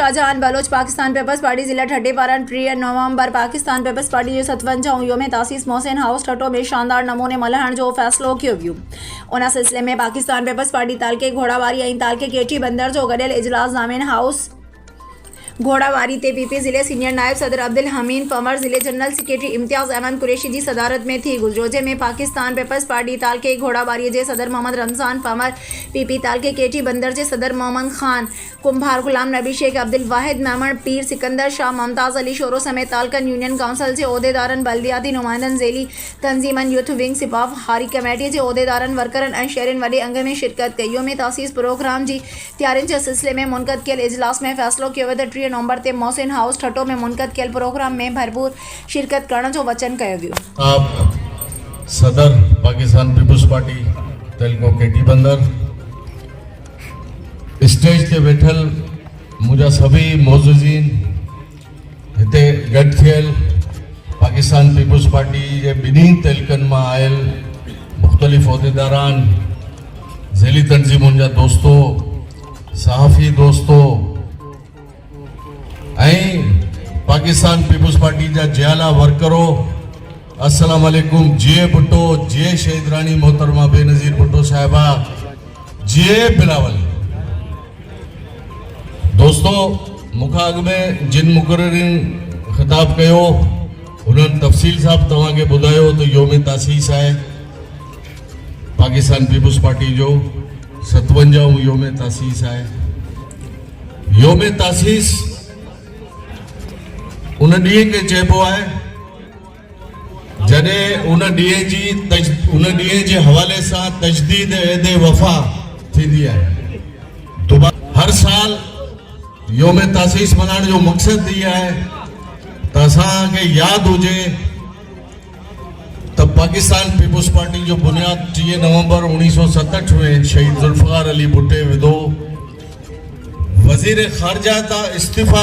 Shah Jahan Baloch Pakistan peoples party जिला ठट्टी पारा 3 नवंबर Pakistan peoples party जो 57 योम तासीस मोहसिन हाउस ठट्टो में शानदार नमूने मल्हाइण जो फ़ैसिलो कियो वियो। उन सिलसिले में पाकिस्तान पीपल्स पार्टी तालके घोड़ावारी ऐं तालके केटी बंदर जो गडियल इजलास ज़ामिन हाउस घोड़ावारी ते पीपी ज़िले सीनियर नायब सदर अब्दुल हमीद पंवर ज़िले जनरल सेक्रेटरी इम्तियाज़ अहमद कुरैशी की सदारत में थी गुजरोजे में पाकिस्तान पीपल्स पार्टी तालके घोड़ावारी के सदर मोहम्मद रमज़ान पंवर पीपी तालके केटी बंदर के सदर मोहम्मद खान कुंभार गुलाम नबी शेख अब्दुल वाहिद मेमण पीर सिकंदर शाह मुमताज़ अली शोरो समेत तालकन यूनियन काउंसिल के उहदेदारन बल्दियाती नुमाइंदन ज़ेली तंजीमन यूथ विंग सिपाफ हारी कमेटी के उहदेदारन वर्करन और शहरन वॾे अंग में शिरकत कई। योम तासीस प्रोग्राम की तैयारियों के सिलसिले में मुनक़द कियल इजलास में फ़ैसिलो कियो वियो त 3 नवंबर ते मोहसिन हाउस ठट्टो में मुनक़द कियल प्रोग्राम में भरपूर शिरकत करण जो वचन कयो वियो। आप सदर पाकिस्तान पीपल्स पार्टी तेलको केटी बंदर स्टेज ते वेठल मुझा सभी मौजूदीन हिते गॾु थियल पाकिस्तान पीपल्स पार्टी जे ॿिन्ही तहलकनि मां आयल मुख़्तलिफ़ उहदेदारान ज़ेली तंजीमुनि जा दोस्तो सहाफ़ी दोस्तो पाकिस्तान पीपल्स पार्टी जा जियाला वर्करो अस्सलाम वालेकुम। जे भुट्टो जे शहीद रानी मोहतरमा बेनज़ीर भुट्टो साहिबा जे बिलावल दोस्तों मुखा अग में जिन मुकर्रिरीन खिताब कयो उन्होंने तफसील साहब तव्हांखे ॿुधायो तो योम तासीस है पाकिस्तान पीपल्स पार्टी जो 57 योम तासीस है। योम तासीस उन ॾींहं खे चइबो आहे जॾहिं उन ॾींहं जे हवाले सां तजदीद एदे वफ़ा थींदी आहे। हर साल योम तासीस मनाइण जो मक़सदु इहो आहे त असांखे यादि हुजे त पाकिस्तान पीपल्स पार्टी जो बुनियाद 30 नवंबर 1967 में शहीद ज़ुल्फ़िकार अली भुट्टे विधो। वज़ीर ख़ारजा तां इस्तीफ़ा